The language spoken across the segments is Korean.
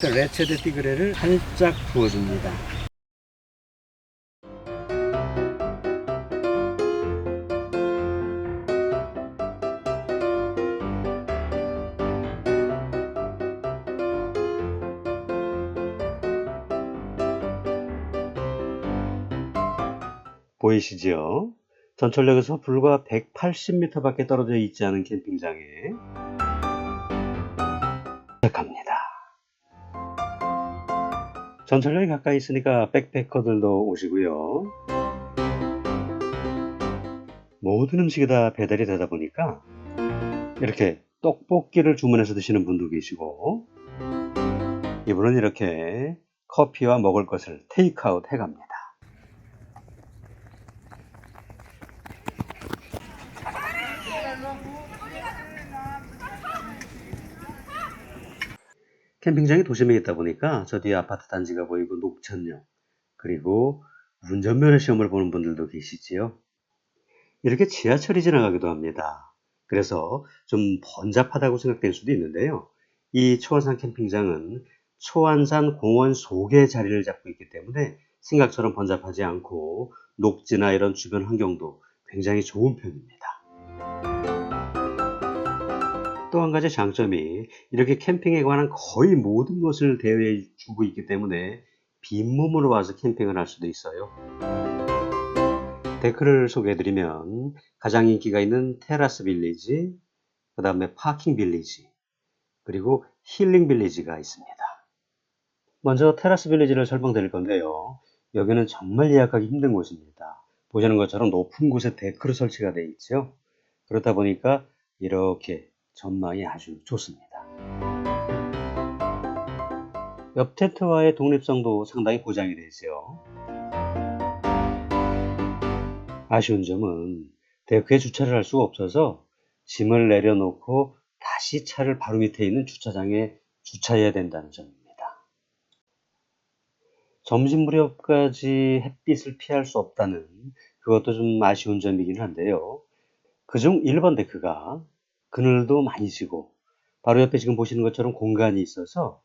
레체드 띠그레를 살짝 부어줍니다. 보이시죠? 전철역에서 불과 180m 밖에 떨어져 있지 않은 캠핑장에 도착합니다. 전철역이 가까이 있으니까 백패커들도 오시고요. 모든 음식이 다 배달이 되다 보니까 이렇게 떡볶이를 주문해서 드시는 분도 계시고, 이분은 이렇게 커피와 먹을 것을 테이크아웃 해갑니다. 캠핑장이 도심에 있다 보니까 저 뒤에 아파트 단지가 보이고 녹천역, 그리고 운전면허 시험을 보는 분들도 계시지요. 이렇게 지하철이 지나가기도 합니다. 그래서 좀 번잡하다고 생각될 수도 있는데요. 이 초안산 캠핑장은 초안산 공원 속에 자리를 잡고 있기 때문에 생각처럼 번잡하지 않고 녹지나 이런 주변 환경도 굉장히 좋은 편입니다. 또 한 가지 장점이 이렇게 캠핑에 관한 거의 모든 것을 대여해 주고 있기 때문에 빈몸으로 와서 캠핑을 할 수도 있어요. 데크를 소개해드리면 가장 인기가 있는 테라스 빌리지, 그 다음에 파킹 빌리지, 그리고 힐링 빌리지가 있습니다. 먼저 테라스 빌리지를 설명드릴 건데요. 여기는 정말 예약하기 힘든 곳입니다. 보시는 것처럼 높은 곳에 데크로 설치가 되어 있죠. 그렇다 보니까 이렇게 전망이 아주 좋습니다. 옆 텐트와의 독립성도 상당히 보장이 되죠. 아쉬운 점은 데크에 주차를 할 수가 없어서 짐을 내려놓고 다시 차를 바로 밑에 있는 주차장에 주차해야 된다는 점입니다. 점심 무렵까지 햇빛을 피할 수 없다는 그것도 좀 아쉬운 점이긴 한데요. 그중 1번 데크가 그늘도 많이 지고 바로 옆에 지금 보시는 것처럼 공간이 있어서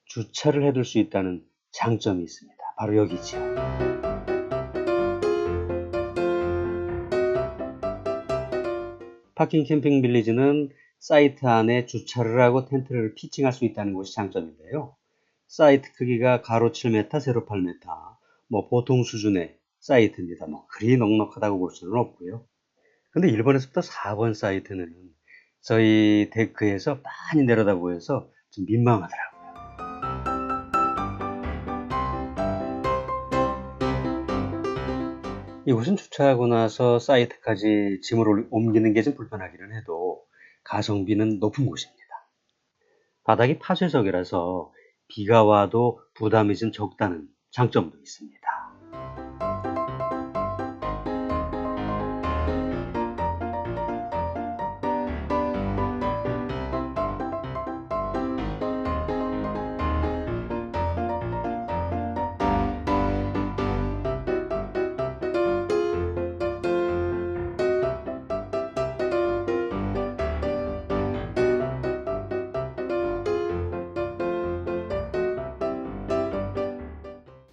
주차를 해둘 수 있다는 장점이 있습니다. 바로 여기죠. 파킹 캠핑 빌리지는 사이트 안에 주차를 하고 텐트를 피칭할 수 있다는 것이 장점인데요. 사이트 크기가 가로 7m, 세로 8m, 보통 수준의 사이트입니다. 그리 넉넉하다고 볼 수는 없고요. 근데 1번에서부터 4번 사이트는 저희 데크에서 많이 내려다 보여서 좀 민망하더라고요. 이곳은 주차하고 나서 사이트까지 짐을 옮기는 게 좀 불편하기는 해도 가성비는 높은 곳입니다. 바닥이 파쇄석이라서 비가 와도 부담이 좀 적다는 장점도 있습니다.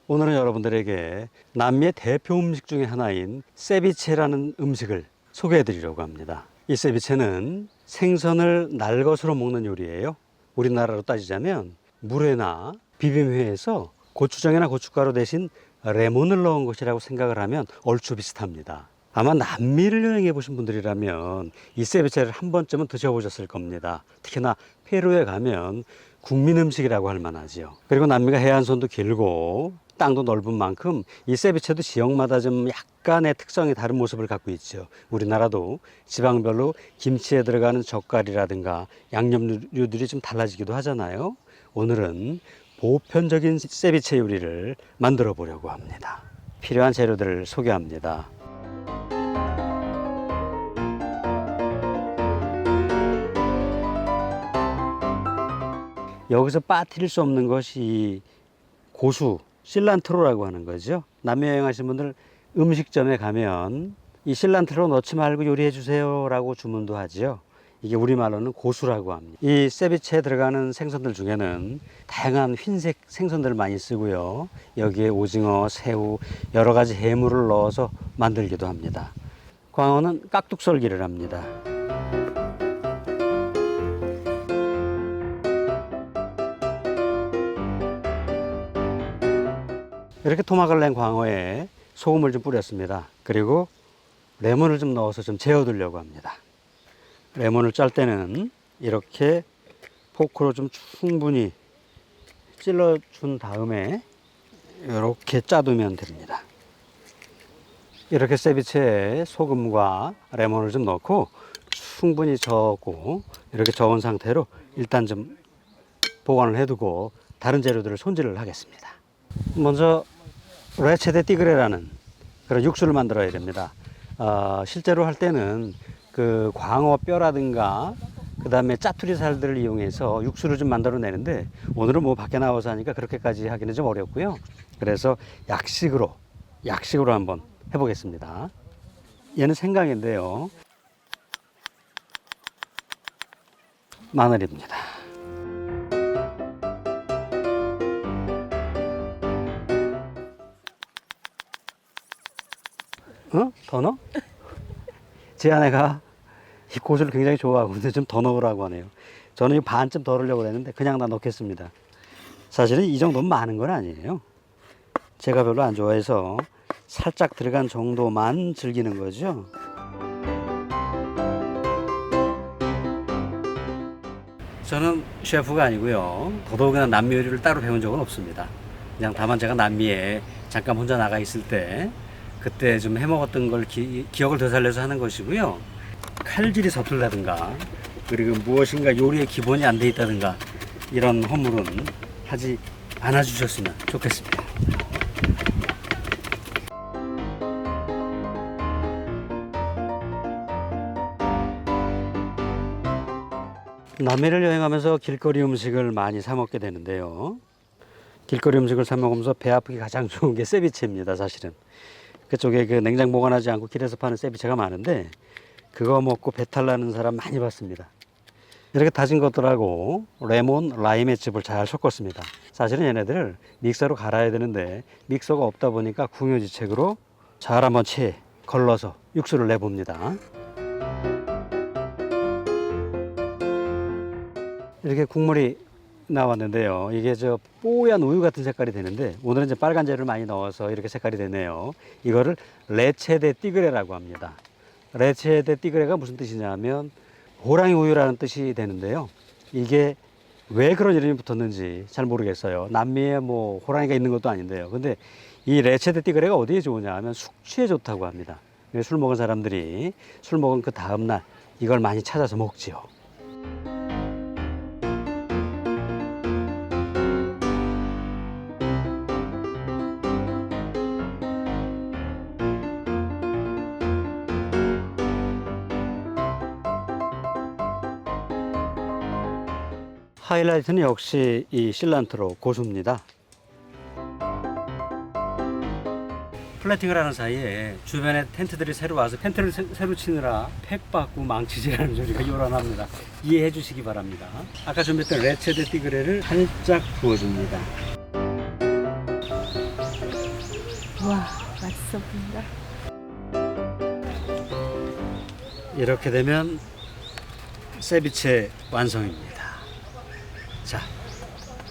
오늘은 여러분들에게 남미의 대표 음식 중에 하나인 세비체라는 음식을 소개해 드리려고 합니다. 이 세비체는 생선을 날것으로 먹는 요리예요. 우리나라로 따지자면 물회나 비빔회에서 고추장이나 고춧가루 대신 레몬을 넣은 것이라고 생각을 하면 얼추 비슷합니다. 아마 남미를 여행해 보신 분들이라면 이 세비체를 한 번쯤은 드셔보셨을 겁니다. 특히나 페루에 가면 국민 음식이라고 할 만하지요. 그리고 남미가 해안선도 길고 땅도 넓은 만큼 이 세비체도 지역마다 좀 약간의 특성이 다른 모습을 갖고 있죠. 우리나라도 지방별로 김치에 들어가는 젓갈이라든가 양념류들이 좀 달라지기도 하잖아요. 오늘은 보편적인 세비체 요리를 만들어 보려고 합니다. 필요한 재료들을 소개합니다. 여기서 빠뜨릴 수 없는 것이 고수, 실란트로라고 하는 거죠. 남미 여행하신 분들 음식점에 가면 이 실란트로 넣지 말고 요리해 주세요 라고 주문도 하지요. 이게 우리말로는 고수라고 합니다. 이 세비체에 들어가는 생선들 중에는 다양한 흰색 생선들을 많이 쓰고요. 여기에 오징어, 새우, 여러 가지 해물을 넣어서 만들기도 합니다. 광어는 깍둑썰기를 합니다. 이렇게 토막을 낸 광어에 소금을 좀 뿌렸습니다. 그리고 레몬을 좀 넣어서 좀 재워두려고 합니다. 레몬을 짤 때는 이렇게 포크로 좀 충분히 찔러준 다음에 이렇게 짜두면 됩니다. 이렇게 세비체에 소금과 레몬을 좀 넣고 충분히 저었고, 이렇게 저은 상태로 일단 좀 보관을 해두고 다른 재료들을 손질을 하겠습니다. 먼저 레체데 띠그레라는 그런 육수를 만들어야 됩니다. 실제로 할 때는 그 광어 뼈라든가 그 다음에 짜투리 살들을 이용해서 육수를 좀 만들어 내는데, 오늘은 뭐 밖에 나와서 하니까 그렇게까지 하기는 좀 어렵고요. 그래서 약식으로 한번 해보겠습니다. 얘는 생강인데요. 마늘입니다. 더 넣어? 제 아내가 이 고수를 굉장히 좋아하고 근데 좀 더 넣으라고 하네요. 저는 반쯤 더 넣으려고 했는데 그냥 다 넣겠습니다. 사실은 이 정도면 많은 건 아니에요. 제가 별로 안 좋아해서 살짝 들어간 정도만 즐기는 거죠. 저는 셰프가 아니고요. 더더욱이나 남미 요리를 따로 배운 적은 없습니다. 그냥 다만 제가 남미에 잠깐 혼자 나가 있을 때 그때 좀 해먹었던 걸 기억을 되살려서 하는 것이고요. 칼질이 서툴다든가 그리고 무엇인가 요리의 기본이 안 돼 있다든가 이런 허물은 하지 않아 주셨으면 좋겠습니다. 남해를 여행하면서 길거리 음식을 많이 사 먹게 되는데요. 길거리 음식을 사 먹으면서 배 아프기 가장 좋은 게 세비체입니다. 사실은 그쪽에 그 냉장 보관하지 않고 길에서 파는 세비체가 많은데 그거 먹고 배탈 나는 사람 많이 봤습니다. 이렇게 다진 것들하고 레몬, 라임의 즙을 잘 섞었습니다. 사실은 얘네들 믹서로 갈아야 되는데 믹서가 없다 보니까 궁여지책으로 잘 한번 걸러서 육수를 내봅니다. 이렇게 국물이 나왔는데요. 이게 저 뽀얀 우유 같은 색깔이 되는데 오늘은 이제 빨간 재료를 많이 넣어서 이렇게 색깔이 되네요. 이거를 레체데 띠그레라고 합니다. 레체데 띠그레가 무슨 뜻이냐면 호랑이 우유라는 뜻이 되는데요. 이게 왜 그런 이름이 붙었는지 잘 모르겠어요. 남미에 뭐 호랑이가 있는 것도 아닌데요. 근데 이 레체데 띠그레가 어디에 좋으냐 하면 숙취에 좋다고 합니다. 술 먹은 사람들이 술 먹은 그 다음날 이걸 많이 찾아서 먹지요. 하이라이트는 역시 이 실란트로 고수입니다. 플래팅을 하는 사이에 주변에 텐트들이 새로 와서 텐트를 새로 치느라 팩 받고 망치질하는 소리가 요란합니다. 이해해 주시기 바랍니다. 아까 준비했던 레체데 띠그레를 살짝 부어줍니다. 와, 맛있어 보인다. 이렇게 되면 세비체 완성입니다. 자,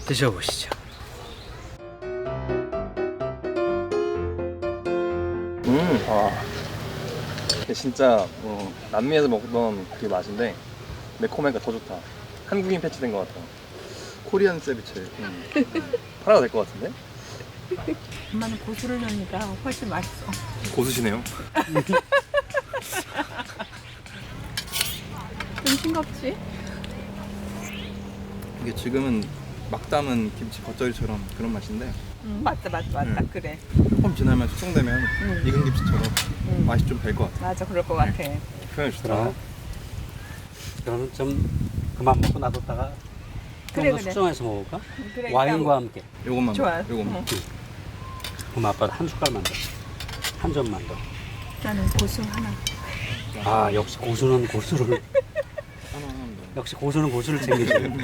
드셔보시죠. 이게 진짜 남미에서 먹던 그 맛인데 매콤하니까 더 좋다. 한국인 패치된 것 같아. 코리안 세비체. 팔아도 될 것 같은데? 엄마는 고수를 넣으니까 훨씬 맛있어. 고수시네요. 좀 싱겁지? 이게 지금은 막 담은 김치 겉절이처럼 그런 맛인데 맞다. 그래. 조금 지나면 숙성되면 익은 김치처럼 맛이 좀 될 것 같아. 맞아, 그럴 것 같아. 표현이 좋더라. 그러면 좀 그만 먹고 놔뒀다가 그래, 좀 더 그래. 숙성해서 먹을까? 그래, 와인과 함께. 요것만 좋아. 먹어. 요것만. 그럼 아빠 한 숟갈만 더. 한 점만 더. 나는 고수 하나. 아, 역시 고수는 고수를. 하나 역시 고수는 고수를 챙기시는.